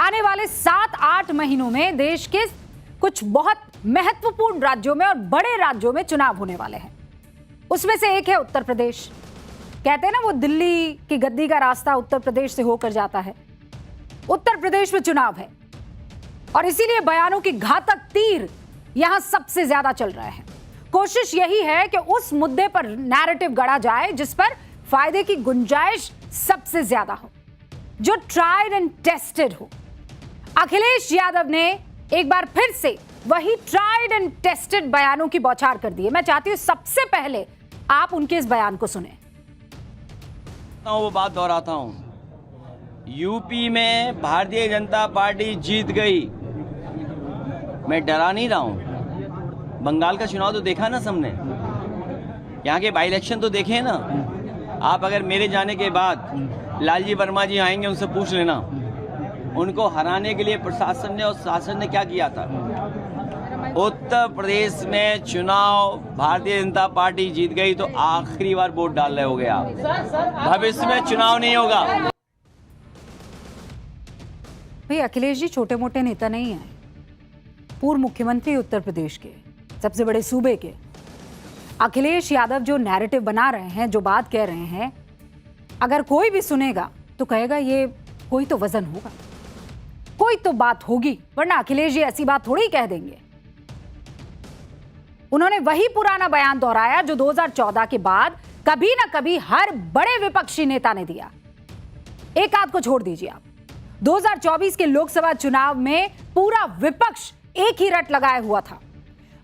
आने वाले 7-8 महीनों में देश के कुछ बहुत महत्वपूर्ण राज्यों में और बड़े राज्यों में चुनाव होने वाले हैं। उसमें से एक है उत्तर प्रदेश। कहते हैं ना, वो दिल्ली की गद्दी का रास्ता उत्तर प्रदेश से होकर जाता है। उत्तर प्रदेश में चुनाव है और इसीलिए बयानों की घातक तीर यहां सबसे ज्यादा चल रहे हैं। कोशिश यही है कि उस मुद्दे पर नैरेटिव गढ़ा जाए जिस पर फायदे की गुंजाइश सबसे ज्यादा हो, जो ट्राइड एंड टेस्टेड हो। अखिलेश यादव ने एक बार फिर से वही ट्राइड एंड टेस्टेड बयानों की बौछार कर दी है। मैं चाहती हूं सबसे पहले आप उनके इस बयान को सुने। वो बात दोहराता हूं, यूपी में भारतीय जनता पार्टी जीत गई। मैं डरा नहीं रहा हूं। बंगाल का चुनाव तो देखा ना सबने, यहाँ के बाई इलेक्शन तो देखे ना आप। अगर मेरे जाने के बाद लालजी वर्मा जी आएंगे, उनसे पूछ लेना उनको हराने के लिए प्रशासन ने और शासन ने क्या किया था। उत्तर प्रदेश में चुनाव भारतीय जनता पार्टी जीत गई तो आखिरी बार वोट डाल रहे हो गए आप। भविष्य में चुनाव नहीं होगा। भाई अखिलेश जी छोटे मोटे नेता नहीं हैं, पूर्व मुख्यमंत्री उत्तर प्रदेश के सबसे बड़े सूबे के। अखिलेश यादव जो नैरेटिव बना रहे हैं, जो बात कह रहे हैं, अगर कोई भी सुनेगा तो कहेगा ये कोई तो वजन होगा, कोई तो बात होगी, वरना अखिलेश जी ऐसी बात थोड़ी कह देंगे। उन्होंने वही पुराना बयान दोहराया जो 2014 के बाद कभी ना कभी हर बड़े विपक्षी नेता ने दिया। एक आध को छोड़ दीजिए आप, 2024 के लोकसभा चुनाव में पूरा विपक्ष एक ही रट लगाए हुआ था।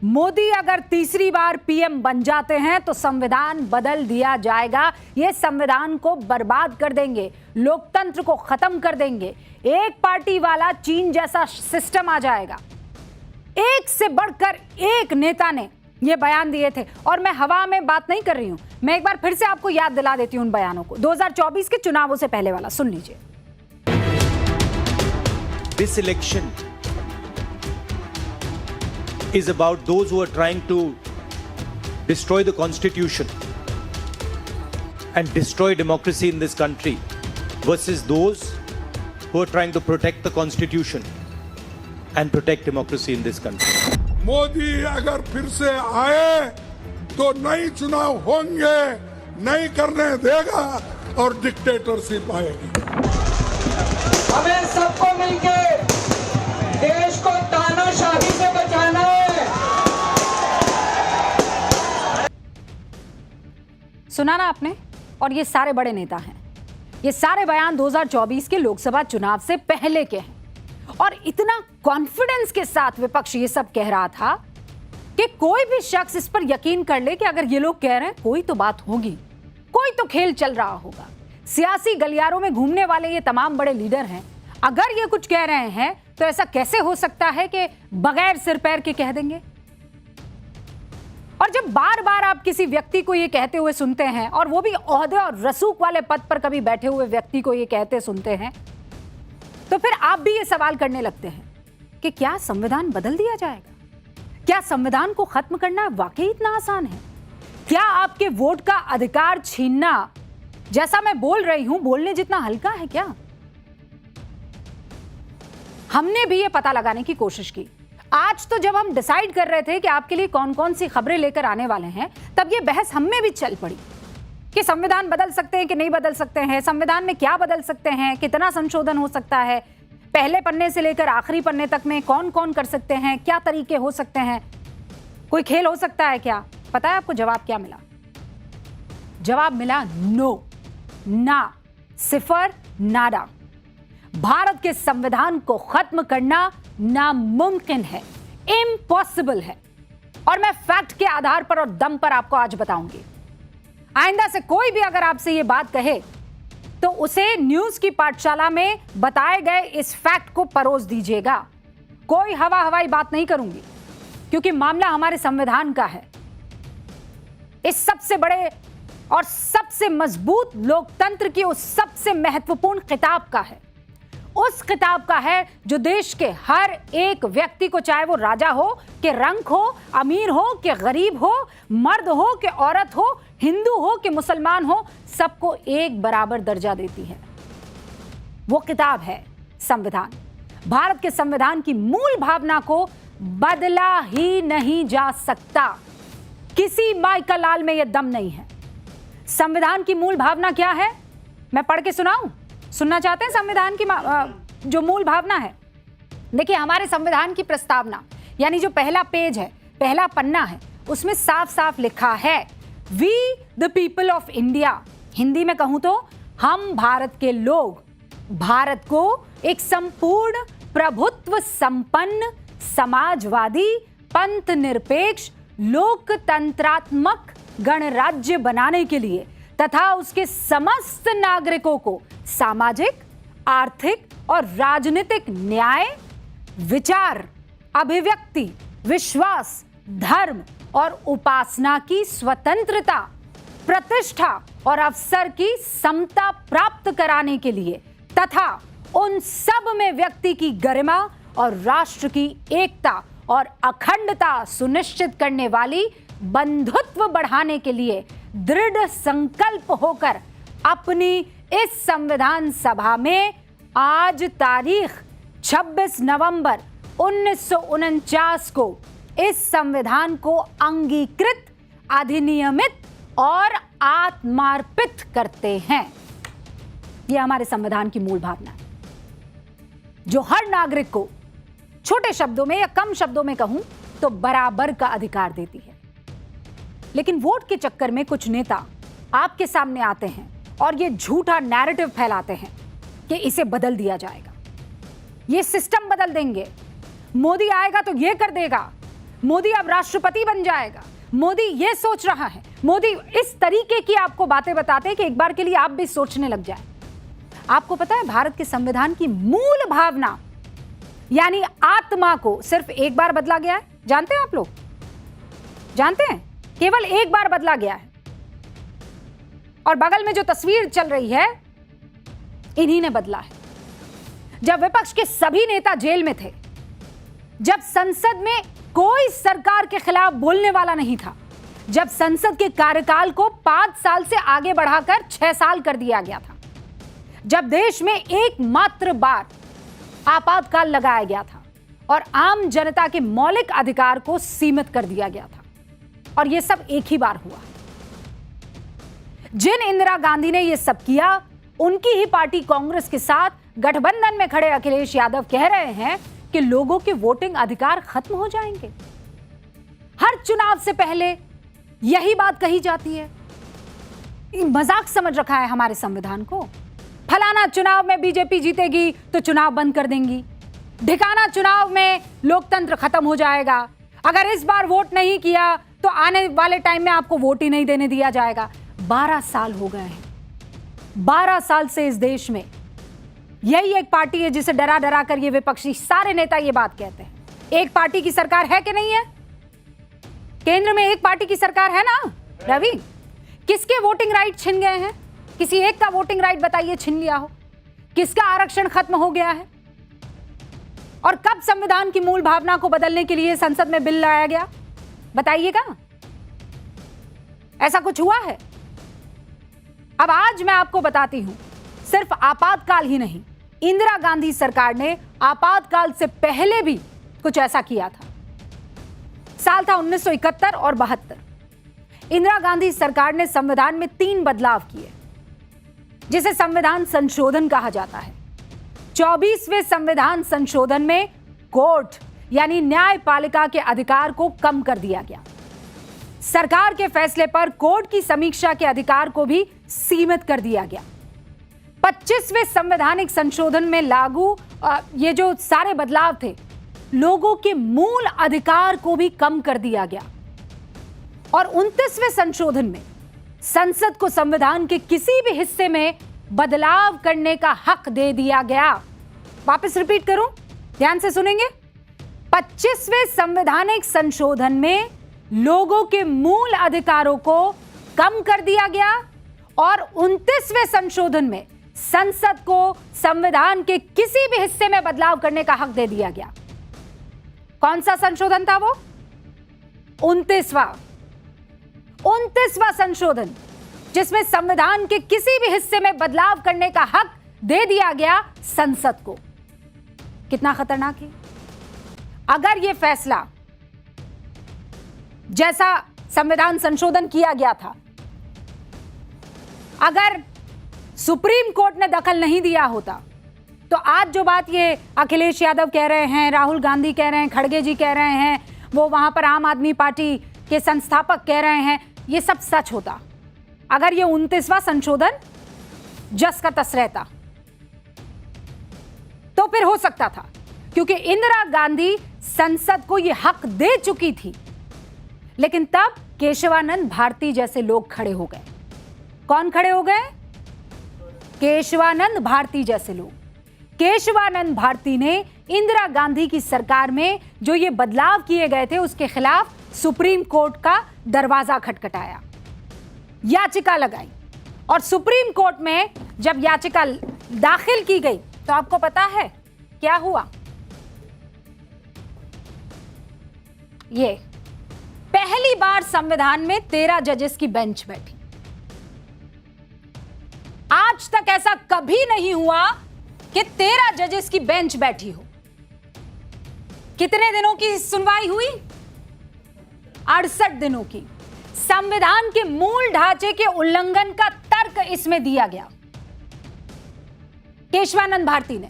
मोदी अगर तीसरी बार पीएम बन जाते हैं तो संविधान बदल दिया जाएगा, ये संविधान को बर्बाद कर देंगे, लोकतंत्र को खत्म कर देंगे, एक पार्टी वाला चीन जैसा सिस्टम आ जाएगा। एक से बढ़कर एक नेता ने ये बयान दिए थे और मैं हवा में बात नहीं कर रही हूं। मैं एक बार फिर से आपको याद दिला देती हूं उन बयानों को। 2024 के चुनावों से पहले वाला सुन लीजिए। This election is about those who are trying to destroy the constitution and destroy democracy in this country versus those who are trying to protect the constitution and protect democracy in this country. Modi अगर फिर से आए तो नए चुनाव होंगे, नहीं करने देगा और डिक्टेटरशिप आएगी। हमें सबको मिलके देश को तानाशाही से बचाना है। सुना ना आपने? और ये सारे बड़े नेता हैं। ये सारे बयान 2024 के लोकसभा चुनाव से पहले के हैं और इतना कॉन्फिडेंस के साथ विपक्ष ये सब कह रहा था कि कोई भी शख्स इस पर यकीन कर ले कि अगर ये लोग कह रहे हैं कोई तो बात होगी, कोई तो खेल चल रहा होगा। सियासी गलियारों में घूमने वाले ये तमाम बड़े लीडर हैं, अगर ये कुछ कह रहे हैं तो ऐसा कैसे हो सकता है कि बगैर सिर पैर के कह देंगे। और जब बार बार आप किसी व्यक्ति को ये कहते हुए सुनते हैं, और वो भी ओहदे और रसूख वाले पद पर कभी बैठे हुए व्यक्ति को ये कहते सुनते हैं, तो फिर आप भी ये सवाल करने लगते हैं कि क्या संविधान बदल दिया जाएगा? क्या संविधान को खत्म करना वाकई इतना आसान है? क्या आपके वोट का अधिकार छीनना, जैसा मैं बोल रही हूं, बोलने जितना हल्का है क्या? हमने भी ये पता लगाने की कोशिश की। आज तो जब हम डिसाइड कर रहे थे कि आपके लिए कौन कौन सी खबरें लेकर आने वाले हैं, तब ये बहस हम में भी चल पड़ी कि संविधान बदल सकते हैं कि नहीं बदल सकते हैं, संविधान में क्या बदल सकते हैं, कितना संशोधन हो सकता है, पहले पन्ने से लेकर आखिरी पन्ने तक में कौन कौन कर सकते हैं, क्या तरीके हो सकते हैं, कोई खेल हो सकता है क्या? पता है आपको जवाब क्या मिला? जवाब मिला नो, ना, सिफर, नाडा। भारत के संविधान को खत्म करना नामुमकिन है, इम्पॉसिबल है। और मैं फैक्ट के आधार पर और दम पर आपको आज बताऊंगी। आइंदा से कोई भी अगर आपसे ये बात कहे तो उसे न्यूज की पाठशाला में बताए गए इस फैक्ट को परोस दीजिएगा। कोई हवा हवाई बात नहीं करूंगी, क्योंकि मामला हमारे संविधान का है, इस सबसे बड़े और सबसे मजबूत लोकतंत्र की उस सबसे महत्वपूर्ण किताब का है। उस किताब का है जो देश के हर एक व्यक्ति को, चाहे वो राजा हो कि रंक हो, अमीर हो कि गरीब हो, मर्द हो कि औरत हो, हिंदू हो कि मुसलमान हो, सबको एक बराबर दर्जा देती है। वो किताब है संविधान। भारत के संविधान की मूल भावना को बदला ही नहीं जा सकता। किसी माई का लाल में यह दम नहीं है। संविधान की मूल भावना क्या है? मैं पढ़ के सुनाऊं? सुनना चाहते हैं संविधान की जो मूल भावना है? देखिए, हमारे संविधान की प्रस्तावना यानी जो पहला पेज है, पहला पन्ना है, उसमें साफ साफ लिखा है we the people of India. Hindi में कहूं तो हम भारत के लोग भारत को एक संपूर्ण प्रभुत्व संपन्न समाजवादी पंथ निरपेक्ष लोकतंत्रात्मक गणराज्य बनाने के लिए तथा उसके समस्त नागरिकों को सामाजिक, आर्थिक और राजनीतिक न्याय, विचार, अभिव्यक्ति, विश्वास, धर्म और उपासना की स्वतंत्रता, प्रतिष्ठा और अवसर की समता प्राप्त कराने के लिए तथा उन सब में व्यक्ति की गरिमा और राष्ट्र की एकता और अखंडता सुनिश्चित करने वाली बंधुत्व बढ़ाने के लिए दृढ़ संकल्प होकर अपनी इस संविधान सभा में आज तारीख 26 नवंबर 1949 को इस संविधान को अंगीकृत, अधिनियमित और आत्मार्पित करते हैं। यह हमारे संविधान की मूल भावना है, जो हर नागरिक को छोटे शब्दों में या कम शब्दों में कहूं तो बराबर का अधिकार देती है। लेकिन वोट के चक्कर में कुछ नेता आपके सामने आते हैं और ये झूठा नैरेटिव फैलाते हैं कि इसे बदल दिया जाएगा, ये सिस्टम बदल देंगे, मोदी आएगा तो ये कर देगा, मोदी अब राष्ट्रपति बन जाएगा, मोदी ये सोच रहा है, मोदी इस तरीके की आपको बातें बताते हैं कि एक बार के लिए आप भी सोचने लग जाए। आपको पता है भारत के संविधान की मूल भावना यानी आत्मा को सिर्फ एक बार बदला गया है। जानते हैं आप लोग? जानते हैं? केवल एक बार बदला गया है। और बगल में जो तस्वीर चल रही है इन्हीं ने बदला है। जब विपक्ष के सभी नेता जेल में थे, जब संसद में कोई सरकार के खिलाफ बोलने वाला नहीं था, जब संसद के कार्यकाल को 5 साल से आगे बढ़ाकर 6 साल कर दिया गया था, जब देश में एकमात्र बार आपातकाल लगाया गया था और आम जनता के मौलिक अधिकार को सीमित कर दिया गया था, और यह सब एक ही बार हुआ। जिन इंदिरा गांधी ने यह सब किया, उनकी ही पार्टी कांग्रेस के साथ गठबंधन में खड़े अखिलेश यादव कह रहे हैं कि लोगों के वोटिंग अधिकार खत्म हो जाएंगे। हर चुनाव से पहले यही बात कही जाती है। मजाक समझ रखा है हमारे संविधान को। फलाना चुनाव में बीजेपी जीतेगी तो चुनाव बंद कर देंगी, ढिकाना चुनाव में लोकतंत्र खत्म हो जाएगा, अगर इस बार वोट नहीं किया तो आने वाले टाइम में आपको वोट ही नहीं देने दिया जाएगा। 12 साल हो गए हैं। 12 साल से इस देश में यही एक पार्टी है जिसे डरा डरा कर ये विपक्षी सारे नेता ये बात कहते हैं। एक पार्टी की सरकार है कि नहीं है? केंद्र में एक पार्टी की सरकार है ना रवि? किसके वोटिंग राइट छिन गए हैं? किसी एक का वोटिंग राइट बताइए छिन लिया हो। किसका आरक्षण खत्म हो गया है? और कब संविधान की मूल भावना को बदलने के लिए संसद में बिल लाया गया? बताइएगा, ऐसा कुछ हुआ है? अब आज मैं आपको बताती हूं, सिर्फ आपातकाल ही नहीं, इंदिरा गांधी सरकार ने आपातकाल से पहले भी कुछ ऐसा किया था। साल था 1971 और 72। इंदिरा गांधी सरकार ने संविधान में 3 बदलाव किए, जिसे संविधान संशोधन कहा जाता है। 24वें संविधान संशोधन में कोर्ट यानी न्यायपालिका के अधिकार को कम कर दिया गया। सरकार के फैसले पर कोर्ट की समीक्षा के अधिकार को भी सीमित कर दिया गया। 25वें संवैधानिक संशोधन में लागू ये जो सारे बदलाव थे, लोगों के मूल अधिकार को भी कम कर दिया गया। और 29वें संशोधन में संसद को संविधान के किसी भी हिस्से में बदलाव करने का हक दे दिया गया। वापस रिपीट करूं, ध्यान से सुनेंगे। 25वें संवैधानिक संशोधन में लोगों के मूल अधिकारों को कम कर दिया गया और 29वें संशोधन में संसद को संविधान के किसी भी हिस्से में बदलाव करने का हक दे दिया गया। कौन सा संशोधन था वो? 29वां संशोधन, जिसमें संविधान के किसी भी हिस्से में बदलाव करने का हक दे दिया गया संसद को। कितना खतरनाक है। अगर ये फैसला जैसा संविधान संशोधन किया गया था, अगर सुप्रीम कोर्ट ने दखल नहीं दिया होता, तो आज जो बात ये अखिलेश यादव कह रहे हैं, राहुल गांधी कह रहे हैं, खड़गे जी कह रहे हैं, वो वहां पर आम आदमी पार्टी के संस्थापक कह रहे हैं, ये सब सच होता। अगर ये 29वां संशोधन जस का तस रहता तो फिर हो सकता था, क्योंकि इंदिरा गांधी संसद को ये हक दे चुकी थी। लेकिन तब केशवानंद भारती जैसे लोग खड़े हो गए। कौन खड़े हो गए? केशवानंद भारती जैसे लोग। केशवानंद भारती ने इंदिरा गांधी की सरकार में जो ये बदलाव किए गए थे उसके खिलाफ सुप्रीम कोर्ट का दरवाजा खटखटाया, याचिका लगाई, और सुप्रीम कोर्ट में जब याचिका दाखिल की गई तो आपको पता है क्या हुआ? ये पहली बार संविधान में 13 जजेस की बेंच बैठी। आज तक ऐसा कभी नहीं हुआ कि 13 जजेस की बेंच बैठी हो। कितने दिनों की सुनवाई हुई? 68 दिनों की। संविधान के मूल ढांचे के उल्लंघन का तर्क इसमें दिया गया केशवानंद भारती ने,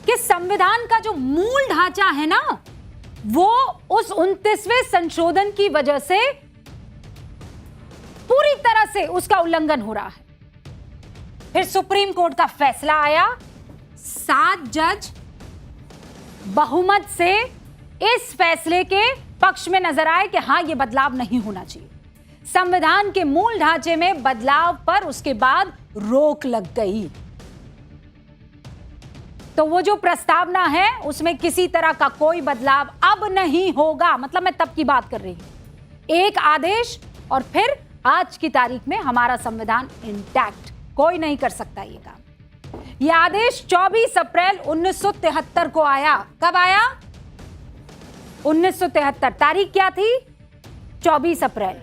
कि संविधान का जो मूल ढांचा है ना, वो उस 29वें संशोधन की वजह से पूरी तरह से उसका उल्लंघन हो रहा है। फिर सुप्रीम कोर्ट का फैसला आया, 7 जज बहुमत से इस फैसले के पक्ष में नजर आए कि हां, यह बदलाव नहीं होना चाहिए। संविधान के मूल ढांचे में बदलाव पर उसके बाद रोक लग गई। तो वो जो प्रस्तावना है उसमें किसी तरह का कोई बदलाव अब नहीं होगा। मतलब मैं तब की बात कर रही हूं। एक आदेश और फिर आज की तारीख में हमारा संविधान इंटैक्ट, कोई नहीं कर सकता ये काम। यह आदेश 24 अप्रैल 1973 को आया। कब आया? 1973। तारीख क्या थी? 24 अप्रैल।